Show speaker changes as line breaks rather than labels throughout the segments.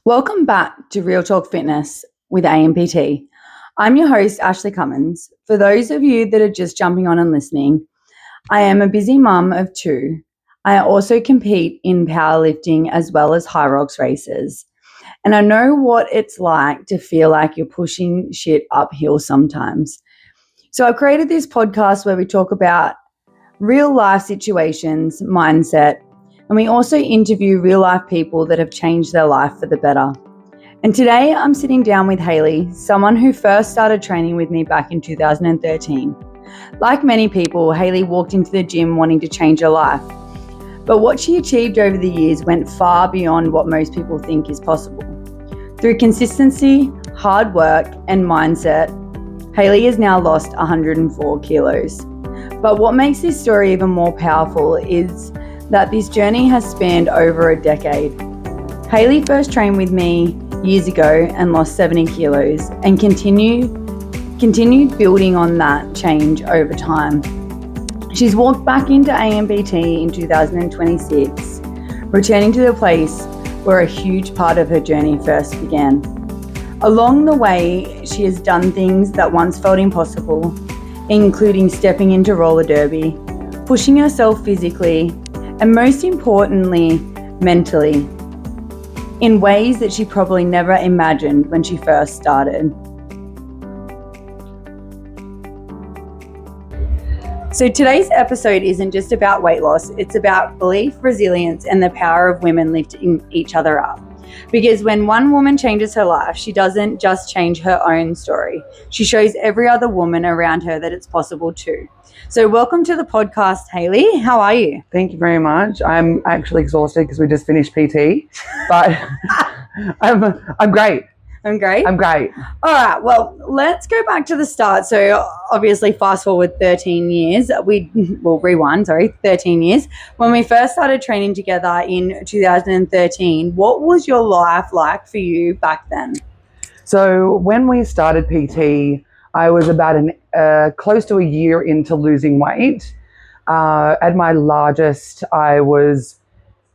Welcome back to Real Talk Fitness with ANPT. I'm your host, Ashley Cummins. For those of you that are just jumping on and listening, I am a busy mum of two. I also compete in powerlifting as well as high rocks races. And I know what it's like to feel like you're pushing shit uphill sometimes. So I've created this podcast where we talk about real life situations, mindset, and we also interview real life people that have changed their life for the better. And today I'm sitting down with Hayley, someone who first started training with me back in 2013. Like many people, Hayley walked into the gym wanting to change her life. But what she achieved over the years went far beyond what most people think is possible. Through consistency, hard work, and mindset, Hayley has now lost 104 kilos. But what makes this story even more powerful is that this journey has spanned over a decade. Hayley first trained with me years ago and lost 70 kilos and continued building on that change over time. She's walked back into ANPT in 2026, returning to the place where a huge part of her journey first began. Along the way, she has done things that once felt impossible, including stepping into roller derby, pushing herself physically, and most importantly, mentally, in ways that she probably never imagined when she first started. So today's episode isn't just about weight loss, it's about belief, resilience, and the power of women lifting each other up. Because when one woman changes her life, she doesn't just change her own story. She shows every other woman around her that it's possible too. So welcome to the podcast, Hayley. How are you?
Thank you very much. I'm actually exhausted because we just finished PT, but I'm great.
I'm great?
I'm great.
All right, well, let's go back to the start. So obviously fast forward 13 years. 13 years. When we first started training together in 2013, what was your life like for you back then?
So when we started PT, I was about close to a year into losing weight. At my largest, I was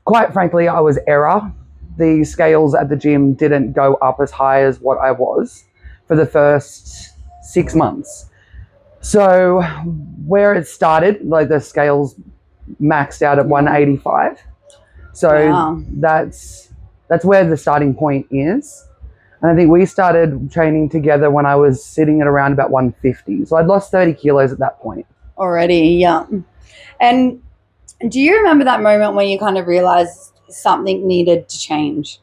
error. The scales at the gym didn't go up as high as what I was for the first 6 months. So where it started, like the scales maxed out at 185. So
wow.
that's where the starting point is. And I think we started training together when I was sitting at around about 150. So I'd lost 30 kilos at that point.
Already, yeah. And do you remember that moment when you kind of realized something needed to change?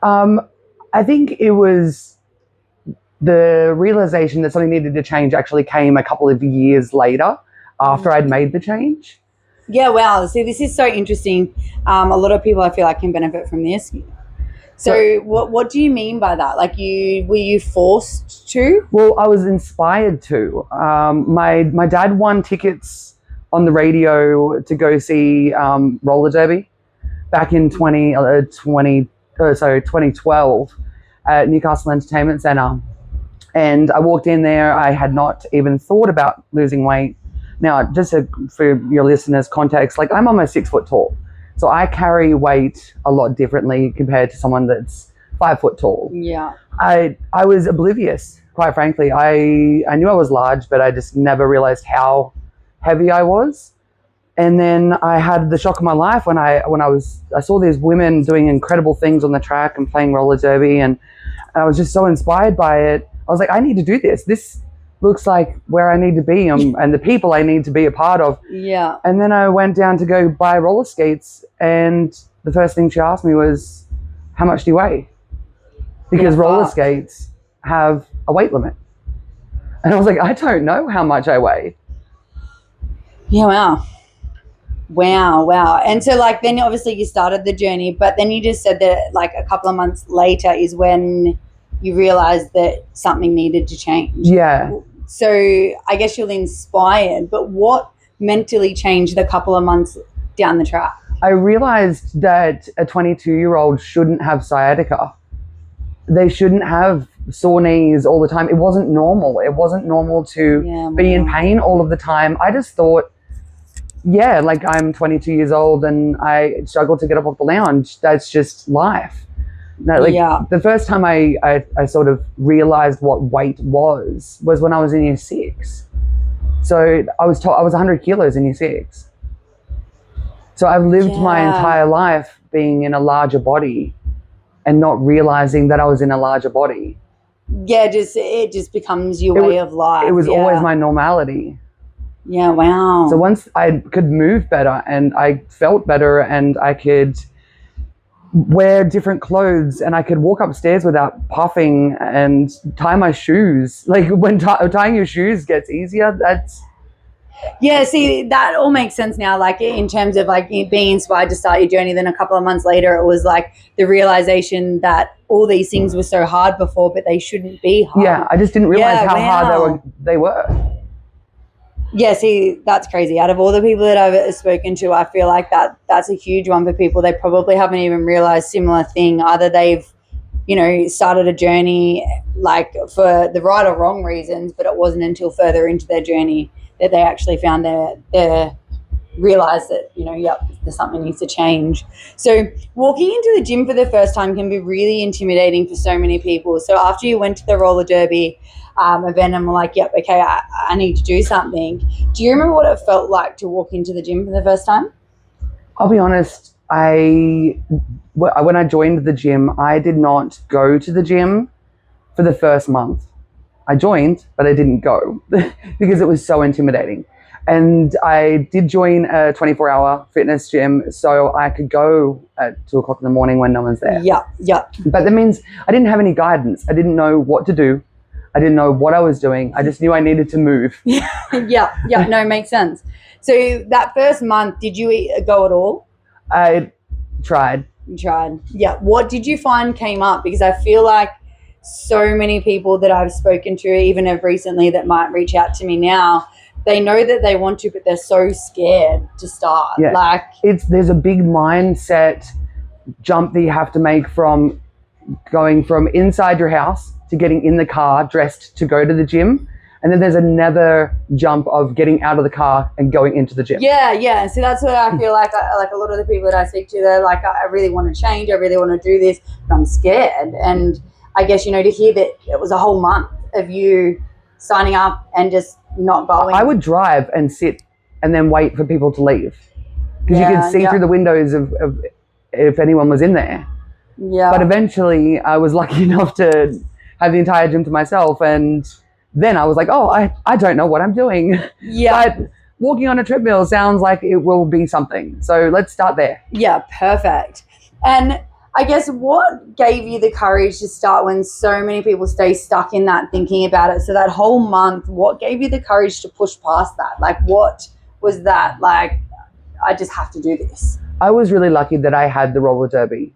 I think it was the realization that something needed to change actually came a couple of years later after I'd made the change.
Yeah, wow. See, this is so interesting. A lot of people I feel like can benefit from this. So what do you mean by that? Like were you forced to?
Well, I was inspired to. My dad won tickets on the radio to go see roller derby back in 2012 at Newcastle Entertainment Centre. And I walked in there. I had not even thought about losing weight. Now, for your listeners' context, like I'm almost 6 foot tall. So I carry weight a lot differently compared to someone that's 5 foot tall.
Yeah.
I was oblivious, quite frankly. I knew I was large, but I just never realized how heavy I was. And then I had the shock of my life when I saw these women doing incredible things on the track and playing roller derby, and I was just so inspired by it. I was like, I need to do this. This looks like where I need to be and the people I need to be a part of.
Yeah.
And then I went down to go buy roller skates, and the first thing she asked me was, how much do you weigh? Because roller skates have a weight limit. And I was like, I don't know how much I weigh.
Yeah, wow. Wow. And so like then obviously you started the journey, but then you just said that like a couple of months later is when you realized that something needed to change.
Yeah.
So I guess you're inspired, but what mentally changed a couple of months down the track?
I realized that a 22-year-old shouldn't have sciatica. They shouldn't have sore knees all the time. It wasn't normal. It wasn't normal to be in pain all of the time. I just thought, yeah, like I'm 22 years old and I struggle to get up off the lounge. That's just life. No, like
Yeah.
the first time I sort of realized what weight was when I was in year 6. So I was told I was 100 kilos in year 6. So I've lived my
Yeah.
entire life being in a larger body and not realizing that I was in a larger body.
Yeah, it just becomes your way of life.
It was
yeah.
always my normality.
Yeah, wow.
So once I could move better and I felt better and I could wear different clothes and I could walk upstairs without puffing and tie my shoes. Like when tying your shoes gets easier, that's...
Yeah, see, that all makes sense now. Like in terms of like being inspired to start your journey, then a couple of months later, it was like the realization that all these things were so hard before, but they shouldn't be hard.
Yeah, I just didn't realize how hard they were.
Yeah, see, that's crazy. Out of all the people that I've spoken to, I feel like that's a huge one for people. They probably haven't even realized similar thing. Either they've, started a journey like for the right or wrong reasons, but it wasn't until further into their journey that they actually found their realize that, yep, there's something needs to change. So walking into the gym for the first time can be really intimidating for so many people. So after you went to the roller derby event and were like, yep, okay, I need to do something. Do you remember what it felt like to walk into the gym for the first time?
I'll be honest, when I joined the gym, I did not go to the gym for the first month. I joined, but I didn't go because it was so intimidating. And I did join a 24-hour fitness gym so I could go at 2 o'clock in the morning when no one's there.
Yeah.
But that means I didn't have any guidance. I didn't know what to do. I didn't know what I was doing. I just knew I needed to move.
Yeah, no, makes sense. So that first month, did you go at all?
I tried.
You tried. Yeah. What did you find came up? Because I feel like so many people that I've spoken to, even of recently, that might reach out to me now, they know that they want to, but they're so scared to start.
Yeah. There's a big mindset jump that you have to make from going from inside your house to getting in the car dressed to go to the gym. And then there's another jump of getting out of the car and going into the gym.
Yeah. So that's what I feel like. Like a lot of the people that I speak to, they're like, I really want to change. I really want to do this, but I'm scared. And I guess, to hear that it was a whole month of you signing up and just not going.
I would drive and sit and then wait for people to leave because you could see through the windows of if anyone was in there.
Yeah.
But eventually I was lucky enough to have the entire gym to myself, and then I was like, oh, I don't know what I'm doing.
Yeah.
But walking on a treadmill sounds like it will be something. So let's start there.
Yeah, perfect. And I guess what gave you the courage to start when so many people stay stuck in that thinking about it? So that whole month, what gave you the courage to push past that? Like, what was that? Like, I just have to do this.
I was really lucky that I had the roller derby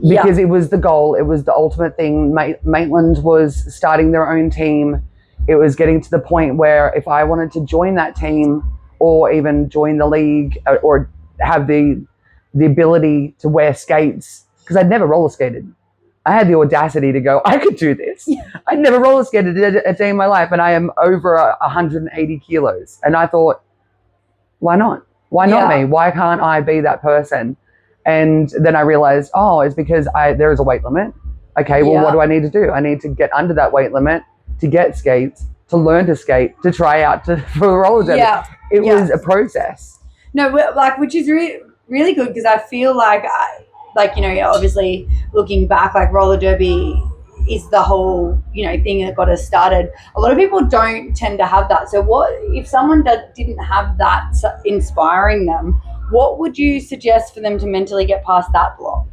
because it was the goal. It was the ultimate thing. Maitland was starting their own team. It was getting to the point where if I wanted to join that team or even join the league or have the ability to wear skates, because I'd never roller skated. I had the audacity to go, I could do this. Yeah. I'd never roller skated a day in my life, and I am over 180 kilos. And I thought, why not? Why not me? Why can't I be that person? And then I realized, it's because there is a weight limit. Okay, well, what do I need to do? I need to get under that weight limit to get skates, to learn to skate, to try out for roller derby. Yeah. It was a process.
No, which is really good, because I feel like obviously looking back, like roller derby is the whole, thing that got us started. A lot of people don't tend to have that. So what if someone didn't have that inspiring them, what would you suggest for them to mentally get past that block?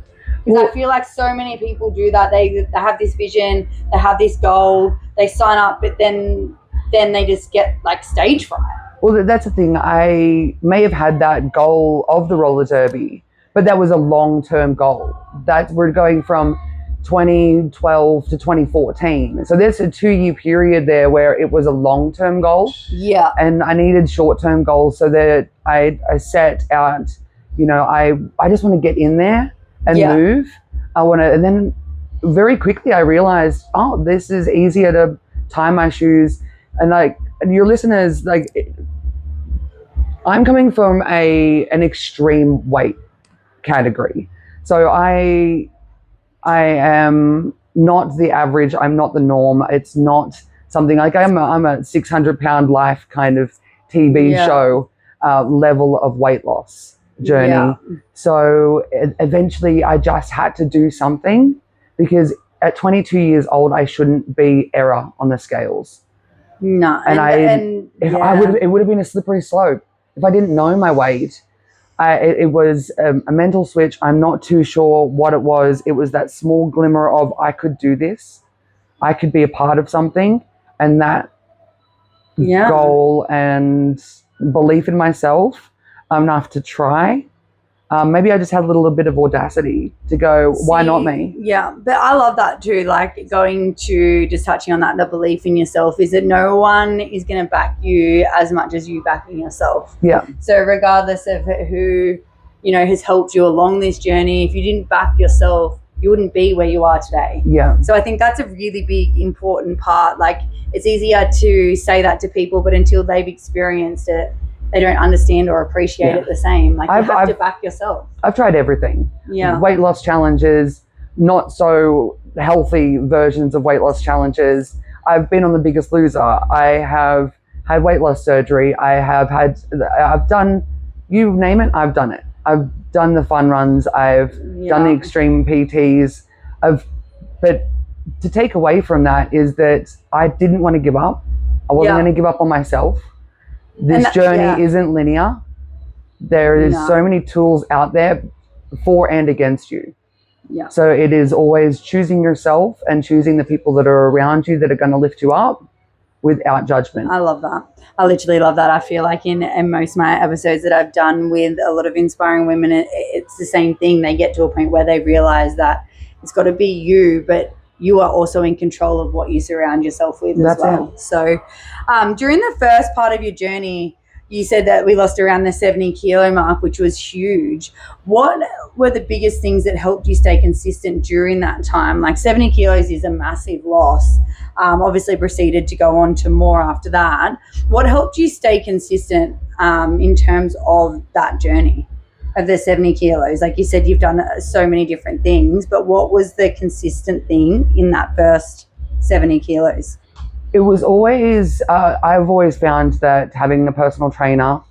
Because I feel like so many people do that. They have this vision, they have this goal, they sign up, but then they just get like stage fright.
Well, that's the thing. I may have had that goal of the roller derby, but that was a long-term goal. That we're going from 2012 to 2014. So there's a 2-year period there where it was a long-term goal. Yeah. And I needed short-term goals so that I set out, I just want to get in there and move. And then very quickly I realized, this is easier to tie my shoes. And your listeners, I'm coming from an extreme weight category. So I I am not the average. I'm not the norm. It's not something like I'm a 600-pound life kind of TV show level of weight loss journey.
Yeah.
So eventually I just had to do something, because at 22 years old, I shouldn't be error on the scales.
No.
It would have been a slippery slope if I didn't know my weight. It was a mental switch. I'm not too sure what it was. It was that small glimmer of, I could do this. I could be a part of something. And that goal and belief in myself enough to try. Maybe I just had a little bit of audacity to go, why not me?
Yeah, but I love that too. Like, going to just touching on that, the belief in yourself is that no one is going to back you as much as you backing yourself.
Yeah.
So regardless of who, has helped you along this journey, if you didn't back yourself, you wouldn't be where you are today.
Yeah.
So I think that's a really big, important part. Like, it's easier to say that to people, but until they've experienced it, they don't understand or appreciate it the same. Like, you have to back yourself.
I've tried everything.
Yeah.
Weight loss challenges, not so healthy versions of weight loss challenges. I've been on The Biggest Loser. I have had weight loss surgery. I've done, you name it, I've done it. I've done the fun runs. I've done the extreme PTs. But to take away from that is that I didn't want to give up. I wasn't going to give up on myself. This journey isn't linear. There is so many tools out there for and against you.
Yeah.
So it is always choosing yourself and choosing the people that are around you that are going to lift you up without judgment.
I love that. I literally love that. I feel like in most of my episodes that I've done with a lot of inspiring women, it's the same thing. They get to a point where they realize that it's got to be you, but you are also in control of what you surround yourself with as well. So during the first part of your journey, you said that we lost around the 70 kilo mark, which was huge. What were the biggest things that helped you stay consistent during that time? Like, 70 kilos is a massive loss. Obviously proceeded to go on to more after that. What helped you stay consistent in terms of that journey of the 70 kilos? Like you said, you've done so many different things, but what was the consistent thing in that first 70 kilos?
It was always, I've always found that having a personal trainer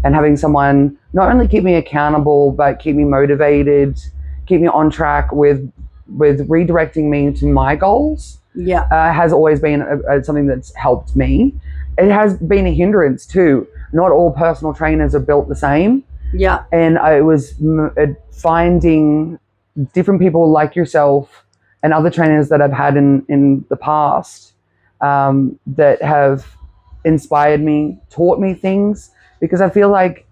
and having someone not only keep me accountable, but keep me motivated, keep me on track with redirecting me to my goals, has always been something that's helped me. It has been a hindrance too. Not all personal trainers are built the same.
Yeah.
And I was finding different people like yourself and other trainers that I've had in the past that have inspired me, taught me things, because I feel like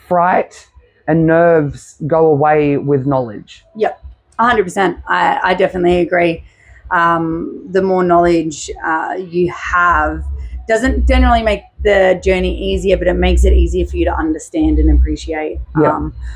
fright and nerves go away with knowledge.
Yep, 100%. I definitely agree. The more knowledge you have doesn't generally make the journey easier, but it makes it easier for you to understand and appreciate,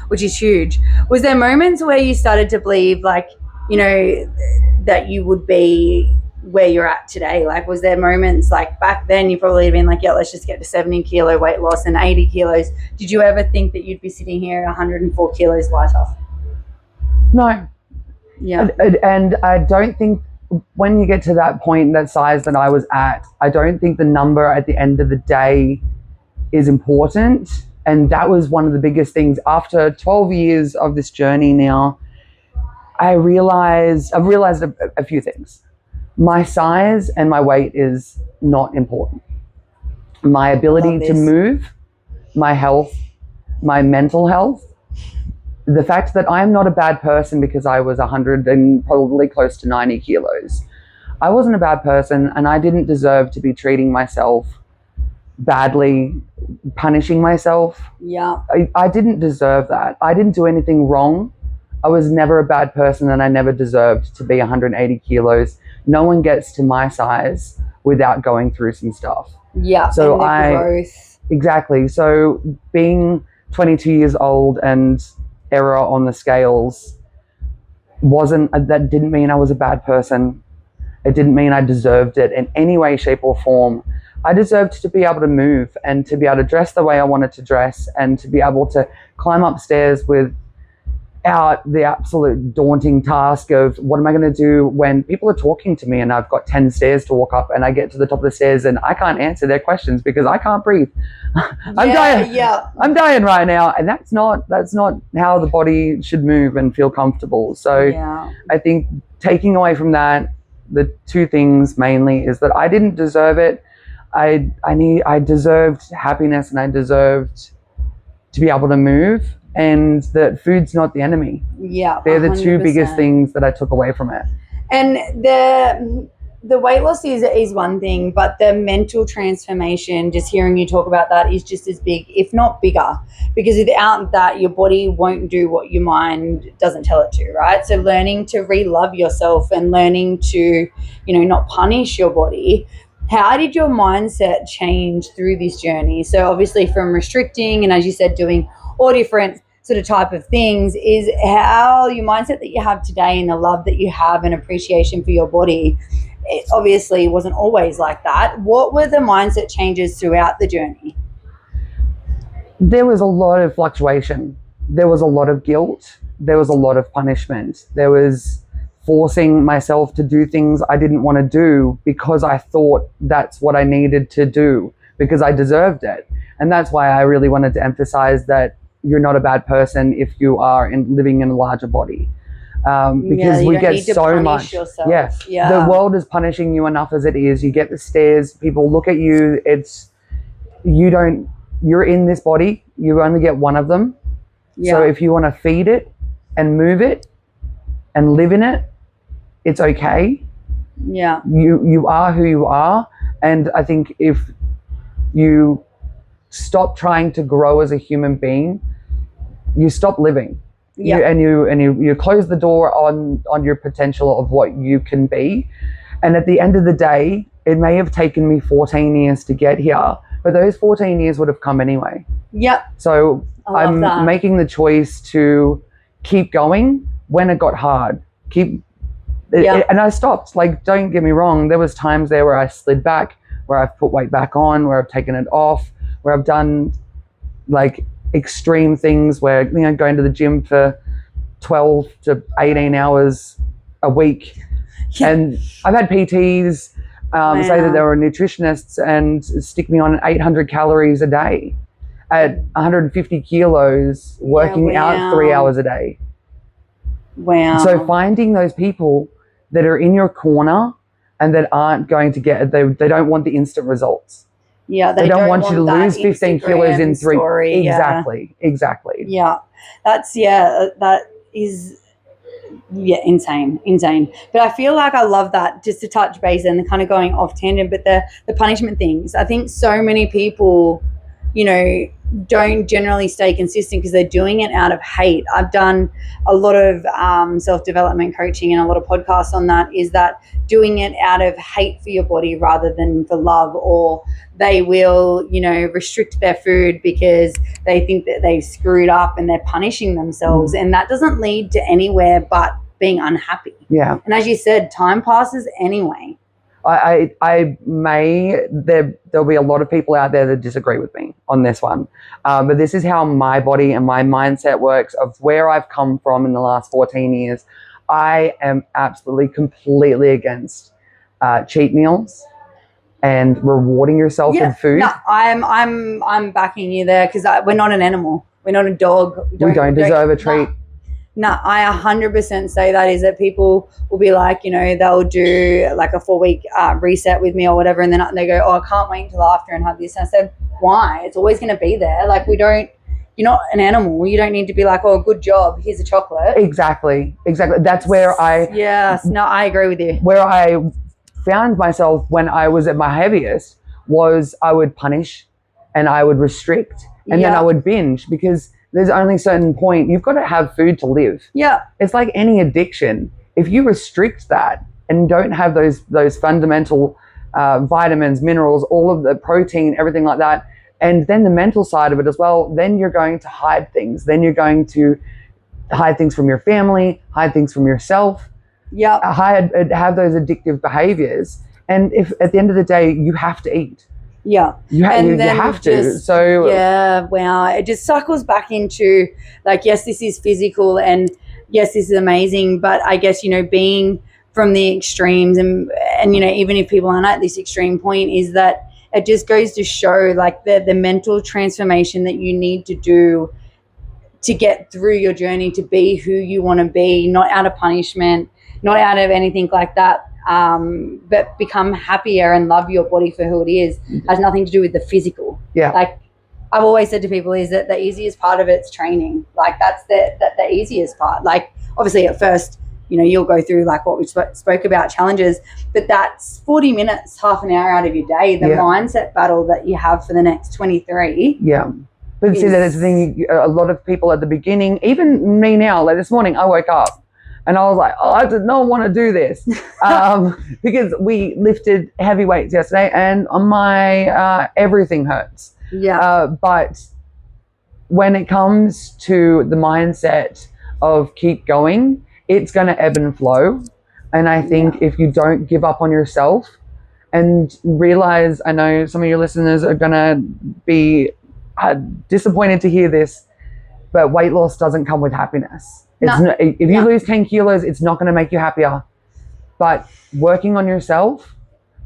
which is huge. Was there moments where you started to believe, like, that you would be where you're at today? Like, was there moments like back then you probably have been like, let's just get to 70 kilo weight loss and 80 kilos. Did you ever think that you'd be sitting here at 104 kilos lighter?
No.
Yeah.
And I don't think when you get to that point, that size that I was at, I don't think the number at the end of the day is important. And that was one of the biggest things. After 12 years of this journey now, I've realized a few things. My size and my weight is not important. My ability to move, my health, my mental health, the fact that I'm not a bad person because I was 100 and probably close to 90 kilos. I wasn't a bad person, and I didn't deserve to be treating myself badly, punishing myself.
Yeah.
I didn't deserve that. I didn't do anything wrong. I was never a bad person, and I never deserved to be 180 kilos. No one gets to my size without going through some stuff.
Yeah.
So
growth.
Exactly. So being 22 years old and error on the scales that didn't mean I was a bad person. It didn't mean I deserved it in any way, shape, or form. I deserved to be able to move and to be able to dress the way I wanted to dress and to be able to climb upstairs with out the absolute daunting task of what am I going to do when people are talking to me and I've got 10 stairs to walk up and I get to the top of the stairs and I can't answer their questions because I can't breathe. I'm dying.
Yeah.
I'm dying right now. And that's not how the body should move and feel comfortable. So I think taking away from that, the two things mainly is that I didn't deserve it. I deserved happiness and I deserved to be able to move, and that food's not the enemy.
Yeah,
they're the
100%.
two biggest things that I took away from it.
And the weight loss is one thing, but the mental transformation, just hearing you talk about that, is just as big, if not bigger, because without that, your body won't do what your mind doesn't tell it to, right? So learning to re-love yourself and learning to, not punish your body. How did your mindset change through this journey? So obviously from restricting and, as you said, doing all different sort of type of things, is how your mindset that you have today and the love that you have and appreciation for your body, it obviously wasn't always like that. What were the mindset changes throughout the journey?
There was a lot of fluctuation. There was a lot of guilt. There was a lot of punishment. There was forcing myself to do things I didn't want to do because I thought that's what I needed to do because I deserved it. And that's why I really wanted to emphasize that you're not a bad person if you are living in a larger body. Because we get so much. The world is punishing you enough as it is. You get the stares, people look at you. You're in this body, you only get one of them. So if you want to feed it and move it and live in it, it's okay. You are who you are. And I think if you stop trying to grow as a human being, you stop living. You close the door on your potential of what you can be. And at the end of the day, it may have taken me 14 years to get here, but those 14 years would have come anyway. So I'm making the choice to keep going when it got hard. And I stopped. Like, don't get me wrong, there was times there where I slid back, where I've put weight back on, where I've taken it off, where I've done like extreme things where, going to the gym for 12 to 18 hours a week. And I've had PTs say that they were nutritionists and stick me on 800 calories a day at 150 kilos, working out 3 hours a day. So finding those people that are in your corner and that aren't going to they don't want the instant results. They don't want you to lose 15 kilos in 3. Story. Exactly.
That is insane. But I feel like I love that, just to touch base and kind of going off tangent, but the punishment things, I think so many people, don't generally stay consistent because they're doing it out of hate. I've done a lot of self-development coaching and a lot of podcasts on that, is that doing it out of hate for your body rather than for love, or they will, restrict their food because they think that they've screwed up and they're punishing themselves. And that doesn't lead to anywhere but being unhappy. And as you said, time passes anyway.
There'll be a lot of people out there that disagree with me on this one. But this is how my body and my mindset works, of where I've come from in the last 14 years. I am absolutely, completely against cheat meals and rewarding yourself with food.
No, I'm backing you there, because we're not an animal. We're not a dog.
We don't deserve a treat.
No, I 100% say that, is that people will be like, they'll do like a 4-week reset with me or whatever, and then they go, oh, I can't wait until after and have this. And I said, why? It's always going to be there. Like, you're not an animal. You don't need to be like, oh, good job, here's a chocolate.
Exactly. That's where I
agree with you.
Where I found myself when I was at my heaviest was I would punish and I would restrict and then I would binge, because there's only a certain point. You've got to have food to live. It's like any addiction. If you restrict that and don't have those fundamental vitamins, minerals, all of the protein, everything like that, and then the mental side of it as well, then you're going to hide things. Then you're going to hide things from your family, hide things from yourself, have those addictive behaviors. And if at the end of the day, you have to eat.
Yeah.
You have to. So
yeah, wow. It just circles back into like, yes, this is physical and yes, this is amazing. But I guess, being from the extremes and even if people aren't at this extreme point, is that it just goes to show like the mental transformation that you need to do to get through your journey to be who you want to be, not out of punishment, not out of anything like that, but become happier and love your body for who it is. Has nothing to do with the physical.
Yeah.
Like I've always said to people is that the easiest part of it's training. Like that's the easiest part. Like obviously at first, you'll go through like what we spoke about, challenges, but that's 40 minutes, half an hour out of your day, the mindset battle that you have for the next 23.
Yeah. But see, that's the thing, a lot of people at the beginning, even me now, like this morning, I woke up and I was like, I did not want to do this because we lifted heavy weights yesterday and my everything hurts.
Yeah.
But when it comes to the mindset of keep going, it's going to ebb and flow. And I think if you don't give up on yourself and realize, I know some of your listeners are going to be disappointed to hear this, but weight loss doesn't come with happiness. If you lose 10 kilos, it's not going to make you happier. But working on yourself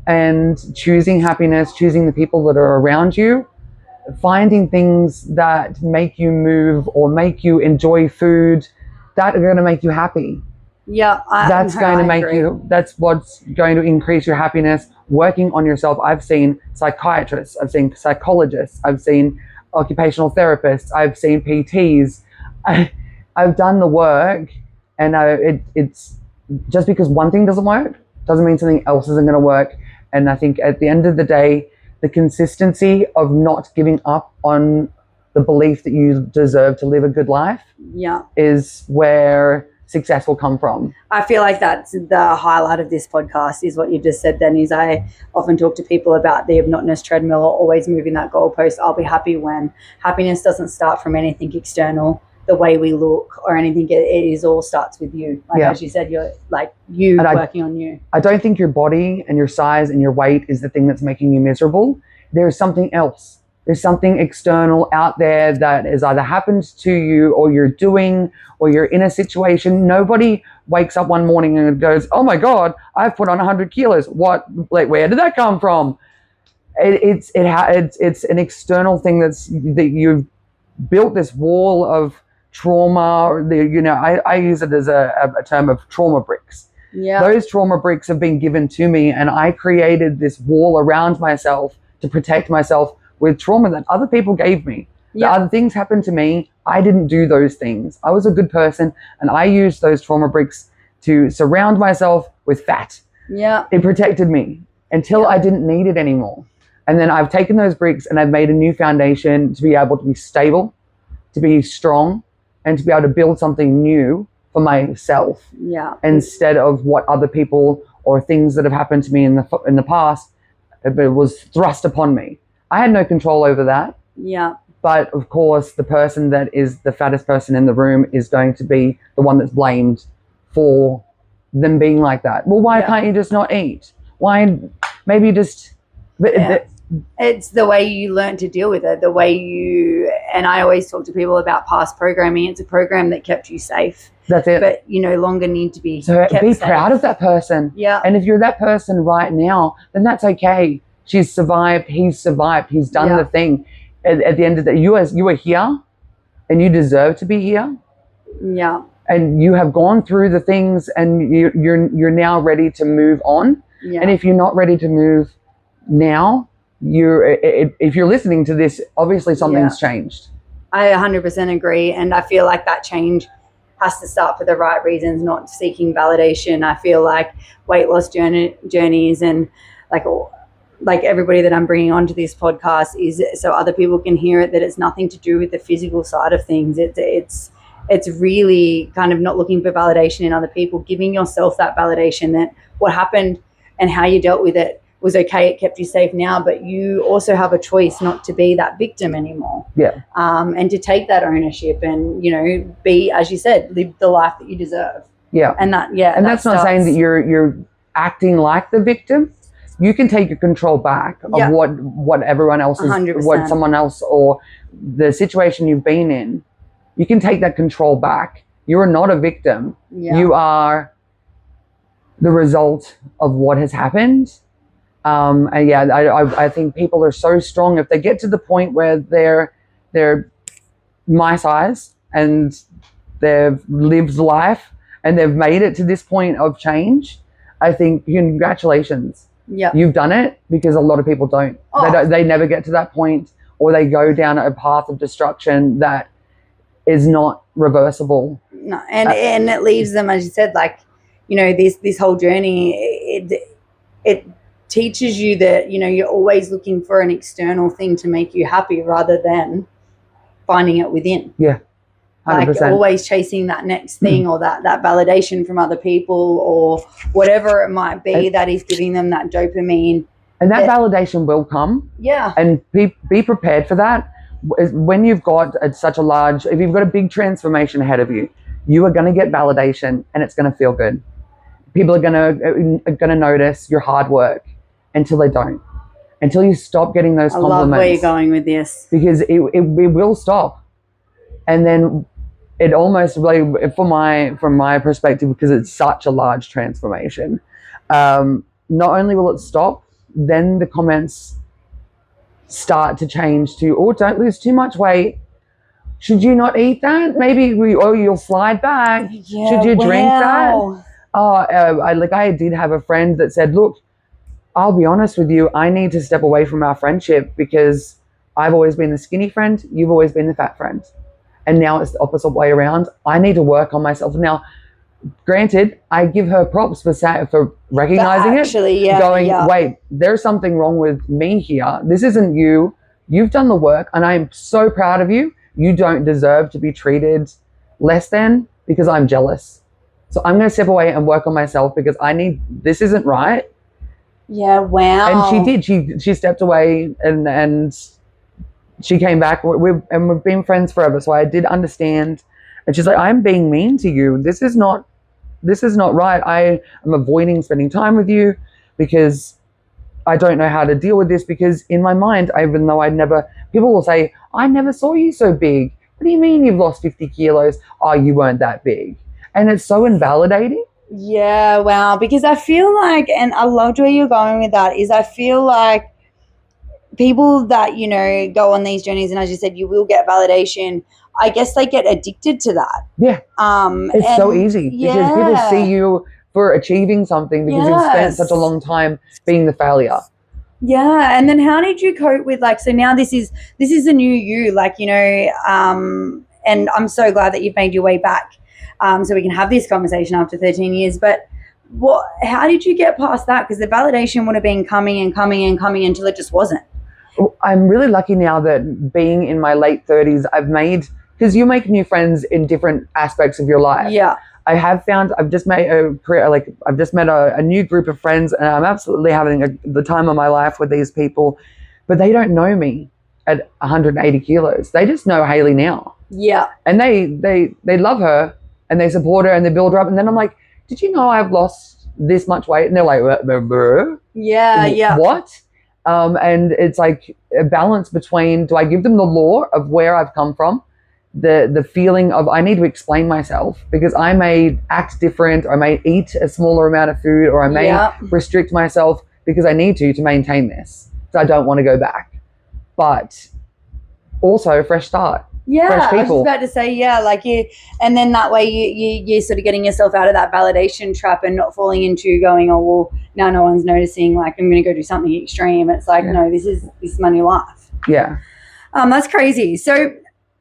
and choosing happiness, choosing the people that are around you, finding things that make you move or make you enjoy food that are going to make you happy.
Yeah,
that's what's going to increase your happiness. Working on yourself. I've seen psychiatrists, I've seen psychologists, I've seen occupational therapists, I've seen PTs. I've done the work, and it's just because one thing doesn't work doesn't mean something else isn't going to work. And I think at the end of the day, the consistency of not giving up on the belief that you deserve to live a good life is where success will come from.
I feel like that's the highlight of this podcast is what you just said then, is I often talk to people about the monotonous treadmill or always moving that goalpost. I'll be happy when. Happiness doesn't start from anything external, the way we look or anything. It all starts with you. Like as you said, you're like working on you.
I don't think your body and your size and your weight is the thing that's making you miserable. There's something else. There's something external out there that has either happened to you or you're doing or you're in a situation. Nobody wakes up one morning and goes, oh my God, I've put on 100 kilos. What, like, where did that come from? It's an external thing that you've built this wall of trauma. I use it as a term of trauma bricks.
Yeah.
Those trauma bricks have been given to me, and I created this wall around myself to protect myself with trauma that other people gave me. The other things happened to me. I didn't do those things. I was a good person, and I used those trauma bricks to surround myself with fat.
Yeah.
It protected me until I didn't need it anymore. And then I've taken those bricks and I've made a new foundation to be able to be stable, to be strong, and to be able to build something new for myself.
Yeah.
Instead of what other people or things that have happened to me in the past, it was thrust upon me. I had no control over that.
Yeah.
But of course, the person that is the fattest person in the room is going to be the one that's blamed for them being like that. Well, why can't you just not eat? Why? Maybe just...
It's the way you learn to deal with it, the way you... And I always talk to people about past programming. It's a program that kept you safe.
That's it.
But you no longer need to be
So
kept
be
safe.
proud of that person.
Yeah.
And if you're that person right now, then that's okay. She's survived. He's survived. He's done the thing. At the end of the day, you are here, and you deserve to be here.
Yeah.
And you have gone through the things, and you're now ready to move on.
Yeah.
And if you're not ready to move now, if you're listening to this, obviously something's changed.
I 100% agree, and I feel like that change has to start for the right reasons, not seeking validation. I feel like weight loss journeys and like everybody that I'm bringing onto this podcast is so other people can hear it, that it's nothing to do with the physical side of things. It's really kind of not looking for validation in other people, giving yourself that validation that what happened and how you dealt with it was okay. It kept you safe now, but you also have a choice not to be that victim anymore.
Yeah.
And to take that ownership and, be, as you said, live the life that you deserve.
Yeah.
And that,
and that's not saying that you're acting like the victim. you can take your control back of
Yeah.
what everyone else is,
100%.
what someone else or the situation you've been in. You can take that control back. You are not a victim.
Yeah.
You are the result of what has happened. And yeah, I think people are so strong if they get to the point where they're my size and they've lived life and they've made it to this point of change. I think congratulations.
Yeah.
You've done it, because a lot of people don't.
Oh.
They never get to that point, or they go down a path of destruction that is not reversible.
No, and it leaves them, as you said, like, this whole journey. It teaches you that you're always looking for an external thing to make you happy rather than finding it within.
Yeah, 100%.
Like always chasing that next thing or that validation from other people or whatever it might be that is giving them that dopamine.
And that validation will come.
Yeah.
And be prepared for that. When you've got if you've got a big transformation ahead of you, you are going to get validation and it's going to feel good. People are going to notice your hard work until they don't. Until you stop getting those compliments. I love
where you're going with this.
Because it will stop. And then it almost, like, from my perspective, because it's such a large transformation, not only will it stop, then the comments start to change to, oh, don't lose too much weight. Should you not eat that? Maybe you'll slide back.
Yeah,
should you drink that? I did have a friend that said, look, I'll be honest with you, I need to step away from our friendship because I've always been the skinny friend, you've always been the fat friend. And now it's the opposite way around. I need to work on myself. Now, granted, I give her props for recognizing it. Wait, there's something wrong with me here. This isn't you. You've done the work, and I'm so proud of you. You don't deserve to be treated less than because I'm jealous. So I'm going to step away and work on myself because this isn't right.
Yeah, wow.
And she did. She stepped away and she came back. We've been friends forever. So I did understand. And she's like, I'm being mean to you. This is not right. I am avoiding spending time with you because I don't know how to deal with this, because in my mind, even though people will say, I never saw you so big. What do you mean you've lost 50 kilos? Oh, you weren't that big. And it's so invalidating.
Yeah, wow. Because I feel like, and I loved where you're going with that, is I feel like people that, go on these journeys, and as you said, you will get validation, I guess they get addicted to that.
Yeah. It's so easy because people see you for achieving something because you've spent such a long time being the failure.
Yeah. And then how did you cope with, so now this is the new you, and I'm so glad that you've made your way back so we can have this conversation after 13 years. But how did you get past that? Because the validation would have been coming and coming and coming until it just wasn't.
I'm really lucky now that being in my late 30s, because you make new friends in different aspects of your life.
Yeah.
I've just made I've just met a new group of friends, and I'm absolutely having the time of my life with these people, but they don't know me at 180 kilos. They just know Hayley now.
Yeah.
And they love her and they support her and they build her up. And then I'm like, did you know I've lost this much weight? And they're like,
yeah.
What? And it's like a balance between, do I give them the lore of where I've come from, the feeling of I need to explain myself because I may act different, or I may eat a smaller amount of food, or I may restrict myself because I need to maintain this. So I don't want to go back. But also fresh start.
Yeah,
fresh people.
I was just about to say, and then that way you're sort of getting yourself out of that validation trap and not falling into going, oh, well, now no one's noticing, I'm going to go do something extreme. It's like, no, this is my new life.
Yeah.
That's crazy. So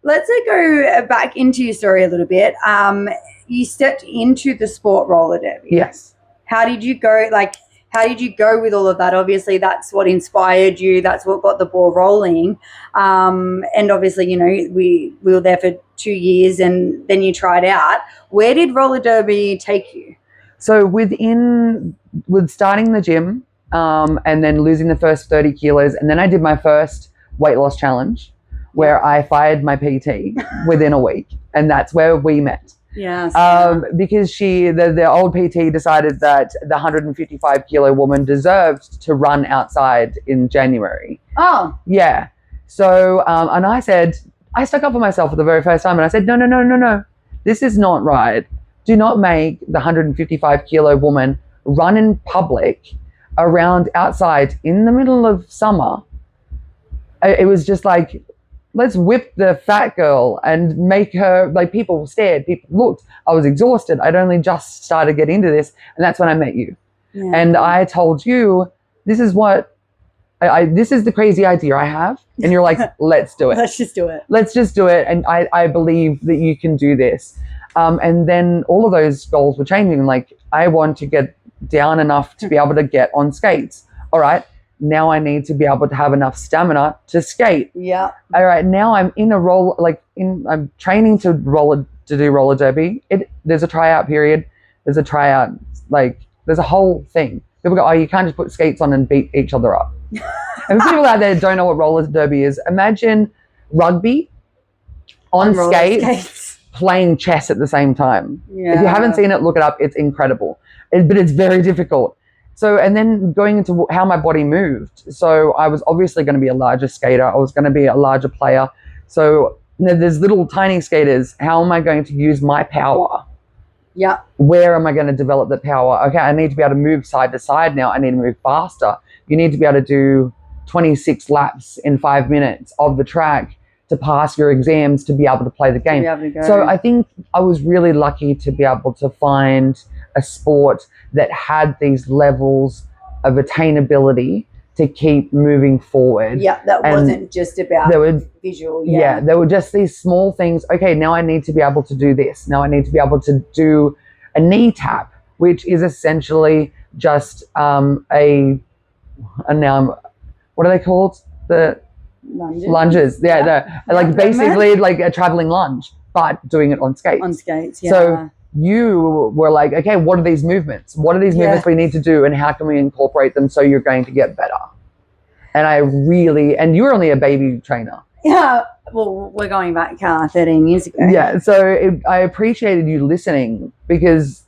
let's go back into your story a little bit. You stepped into the sport roller derby.
Yes.
How did you go? How did you go with all of that? Obviously, that's what inspired you. That's what got the ball rolling. And obviously, we were there for 2 years and then you tried out. Where did roller derby take you?
So with starting the gym and then losing the first 30 kilos, and then I did my first weight loss challenge where I fired my PT within a week. And that's where we met.
Yes.
Because the old PT decided that the 155 kilo woman deserved to run outside in January.
Oh.
Yeah. So, and I stuck up for myself for the very first time, and I said, no. This is not right. Do not make the 155 kilo woman run in public around outside in the middle of summer. It was just like, let's whip the fat girl and make her, like, people stared, people looked. I was exhausted. I'd only just started to get into this, and that's when I met you.
Yeah.
And I told you, this is what, this is the crazy idea I have. And you're like, let's do it.
Let's just do it.
Let's just do it. And I believe that you can do this. And then all of those goals were changing. Like, I want to get down enough to be able to get on skates. All right. Now I need to be able to have enough stamina to skate.
Yeah.
All right. Now I'm in a I'm training to do roller derby. There's a tryout period. There's a tryout. Like, there's a whole thing. People go, oh, you can't just put skates on and beat each other up. And for people out there that don't know what roller derby is, imagine rugby on skates playing chess at the same time.
Yeah.
If you haven't seen it, look it up. It's incredible. But it's very difficult. So, and then going into how my body moved. So I was obviously going to be a larger skater. I was going to be a larger player. So there's little tiny skaters. How am I going to use my power?
Yeah.
Where am I going to develop the power? Okay, I need to be able to move side to side now. I need to move faster. You need to be able to do 26 laps in 5 minutes of the track to pass your exams to be able to play the game. So I think I was really lucky to be able to find a sport that had these levels of attainability to keep moving forward.
Yeah, that wasn't just about visual.
Yeah, there were just these small things. Okay, now I need to be able to do this. Now I need to be able to do a knee tap, which is essentially just what are they called? The lunges. Yeah. Like basically like a traveling lunge, but doing it on skates.
On skates, yeah.
So you were like, okay, what are these movements? What are these movements we need to do, and how can we incorporate them so you're going to get better? And and you were only a baby trainer.
Yeah, well, we're going back 13 years ago.
Yeah, so I appreciated you listening, because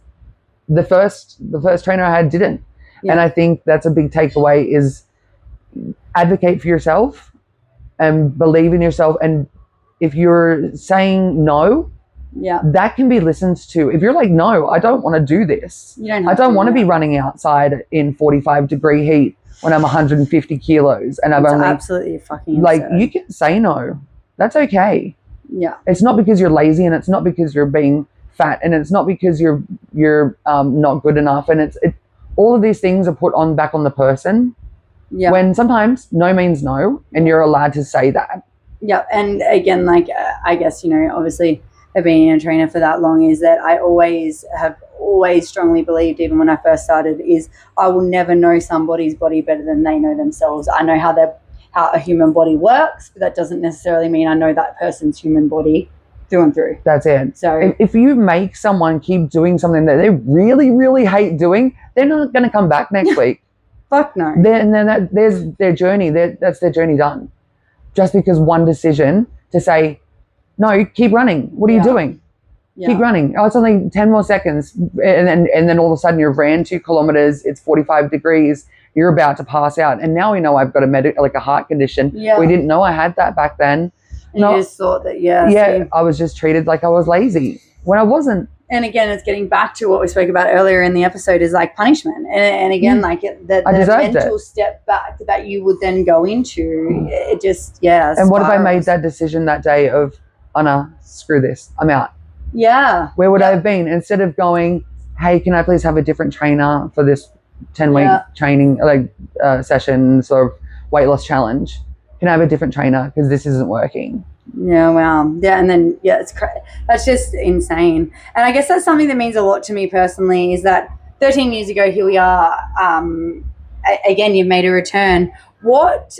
the first trainer I had didn't. Yeah. And I think that's a big takeaway, is advocate for yourself and believe in yourself. And if you're saying no, that can be listened to. If you're like, no, I don't want to do this. I don't want to be running outside in 45-degree heat when I'm 150 kilos and I've only
absolutely fucking
like
absurd.
You can say no. That's okay.
Yeah.
It's not because you're lazy, and it's not because you're being fat, and it's not because you're not good enough, and all of these things are put back on the person. Yeah. When sometimes no means no, and you're allowed to say that.
Yeah, and again, like I guess, obviously being a trainer for that long, is that I have always strongly believed, even when I first started, is I will never know somebody's body better than they know themselves. I know how a human body works, but that doesn't necessarily mean I know that person's human body through and through.
That's it.
So
if you make someone keep doing something that they really, really hate doing, they're not going to come back next week.
Fuck no.
Then there's their journey. That's their journey done. Just because one decision to say, no, keep running. What are you doing? Yeah. Keep running. Oh, it's only 10 more seconds. And then all of a sudden you've ran 2 kilometers. It's 45 degrees. You're about to pass out. And now we know I've got a heart condition. Yeah. We didn't know I had that back then.
And you just thought that,
I was just treated like I was lazy when I wasn't.
And again, it's getting back to what we spoke about earlier in the episode, is like punishment. And again, like the mental step back that you would then go into, it just,
And what if I made that decision that day of, oh no, screw this, I'm out.
Yeah.
Where would I have been? Instead of going, hey, can I please have a different trainer for this 10-week training session sort of weight loss challenge? Can I have a different trainer because this isn't working?
Yeah, wow. Yeah, and then, that's just insane. And I guess that's something that means a lot to me personally, is that 13 years ago, here we are, again, you've made a return. What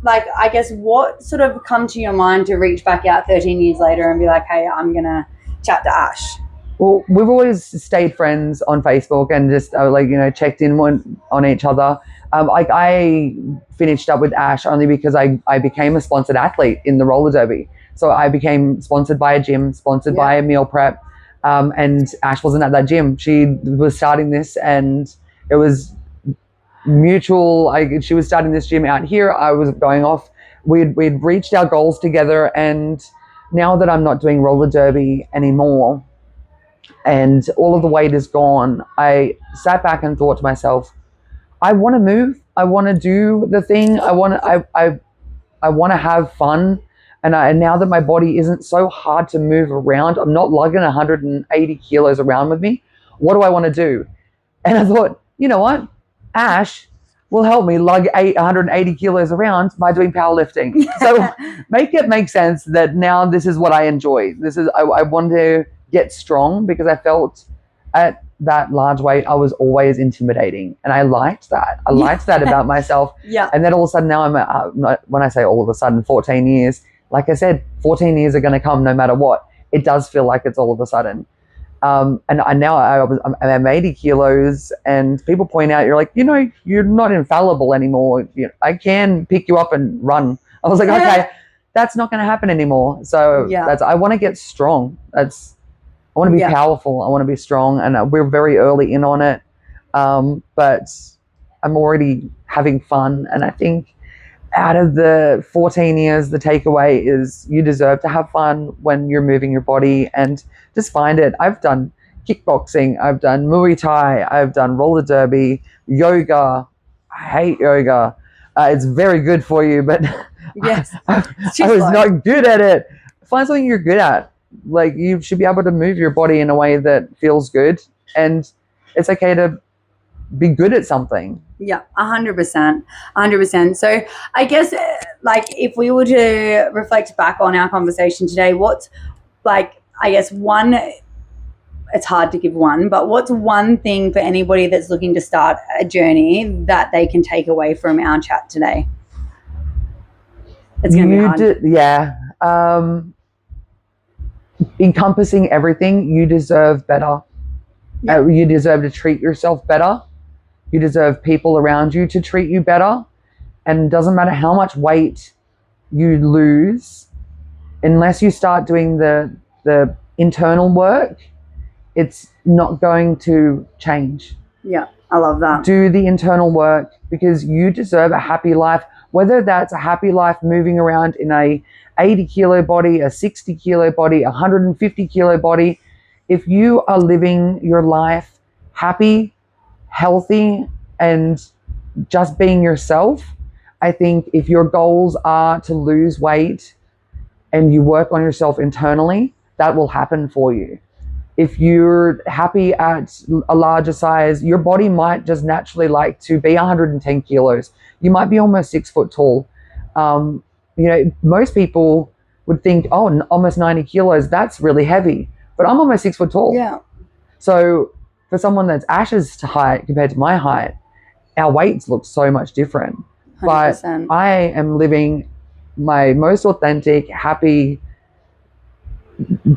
sort of come to your mind to reach back out 13 years later and be like, hey, I'm going to chat to Ash?
Well, we've always stayed friends on Facebook and just checked in on each other. I finished up with Ash only because I became a sponsored athlete in the roller derby. So I became sponsored by a gym, sponsored by a meal prep. And Ash wasn't at that gym. She was starting this, and it was mutual. She was starting this gym out here. I was going off. We'd reached our goals together, and now that I'm not doing roller derby anymore, and all of the weight is gone, I sat back and thought to myself, I want to move. I want to do the thing. I want to have fun. And now that my body isn't so hard to move around, I'm not lugging 180 kilos around with me. What do I want to do? And I thought, you know what? Ash will help me lug 180 kilos around by doing powerlifting. So make it make sense that now this is what I enjoy. I want to get strong, because I felt at that large weight, I was always intimidating. And I liked that. I liked that about myself.
Yeah.
And then all of a sudden now when I say all of a sudden, 14 years, like I said, 14 years are going to come no matter what. It does feel like it's all of a sudden. And now I'm 80 kilos, and people point out, you're like, you're not infallible anymore. I can pick you up and run. I was like, okay, that's not going to happen anymore. So I want to get strong. I want to be powerful. I want to be strong, and we're very early in on it. But I'm already having fun, and I think out of the 14 years, the takeaway is you deserve to have fun when you're moving your body, and just find it. I've done kickboxing, I've done Muay Thai, I've done roller derby, yoga. I hate yoga. It's very good for you, but
yes,
I was not good at it. Find something you're good at. Like, you should be able to move your body in a way that feels good, and it's okay to be good at something.
Yeah, 100%. So I guess, like, if we were to reflect back on our conversation today, what's, like, I guess one, it's hard to give one, but what's one thing for anybody that's looking to start a journey that they can take away from our chat today? It's going to be hard.
Encompassing everything, you deserve better. Yeah. You deserve to treat yourself better. You deserve people around you to treat you better. And it doesn't matter how much weight you lose, unless you start doing the internal work, it's not going to change.
Yeah, I love that.
Do the internal work, because you deserve a happy life, whether that's a happy life moving around in a 80 kilo body, a 60 kilo body, 150 kilo body. If you are living your life happy, healthy, and just being yourself, I think if your goals are to lose weight and you work on yourself internally, that will happen for you. If you're happy at a larger size, your body might just naturally like to be 110 kilos. You might be almost 6 foot tall. Most people would think, oh, almost 90 kilos, that's really heavy. But I'm almost 6 foot tall.
Yeah.
So for someone that's Ash's height compared to my height, our weights look so much different. 100%. But I am living my most authentic, happy,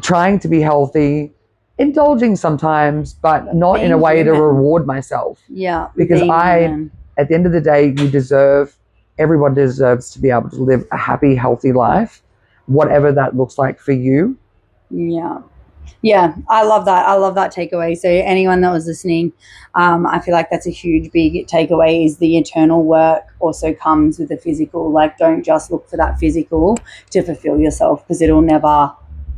trying to be healthy, indulging sometimes, but not in a way to reward myself.
Yeah.
Because at the end of the day, everyone deserves to be able to live a happy, healthy life, whatever that looks like for you.
Yeah. Yeah, I love that. I love that takeaway. So anyone that was listening, I feel like that's a huge, big takeaway, is the internal work also comes with the physical. Like, don't just look for that physical to fulfill yourself, because it'll never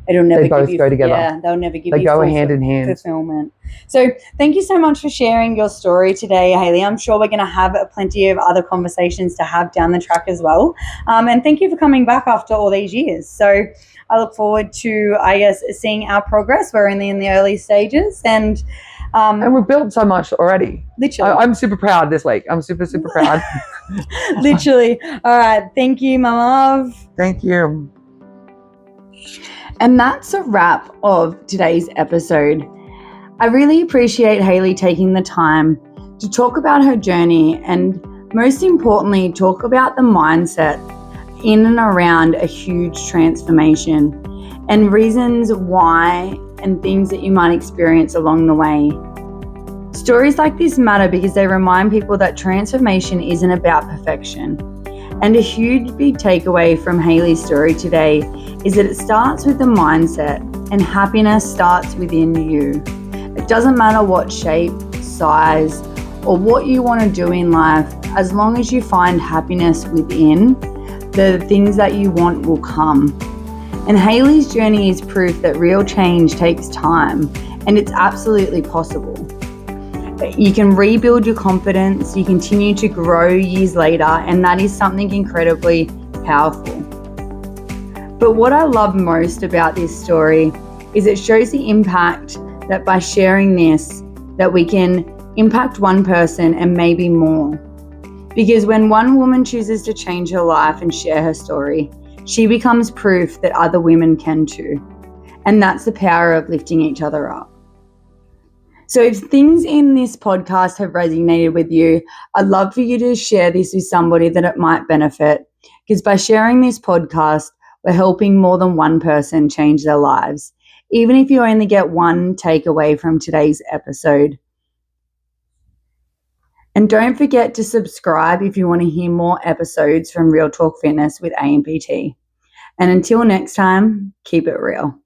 they both go together.
Yeah, they'll never give you.
They go hand in hand.
Fulfillment. So thank you so much for sharing your story today, Hayley. I'm sure we're going to have plenty of other conversations to have down the track as well. And thank you for coming back after all these years. So I look forward to, I guess, seeing our progress. We're only in the early stages, and
we've built so much already.
Literally.
I'm super proud this week. I'm super, super proud.
Literally. All right. Thank you, my love.
Thank you.
And that's a wrap of today's episode. I really appreciate Hayley taking the time to talk about her journey, and most importantly, talk about the mindset in and around a huge transformation and reasons why and things that you might experience along the way. Stories like this matter because they remind people that transformation isn't about perfection, And a huge big takeaway from Hayley's story today is that it starts with the mindset, and happiness starts within you. It doesn't matter what shape, size, or what you want to do in life, as long as you find happiness within, the things that you want will come. And Hayley's journey is proof that real change takes time, and it's absolutely possible. You can rebuild your confidence, you continue to grow years later, and that is something incredibly powerful. But what I love most about this story is it shows the impact that by sharing this, that we can impact one person and maybe more. Because when one woman chooses to change her life and share her story, she becomes proof that other women can too. And that's the power of lifting each other up. So if things in this podcast have resonated with you, I'd love for you to share this with somebody that it might benefit. Because by sharing this podcast, we're helping more than one person change their lives. Even if you only get one takeaway from today's episode. And don't forget to subscribe if you want to hear more episodes from Real Talk Fitness with ANPT. And until next time, keep it real.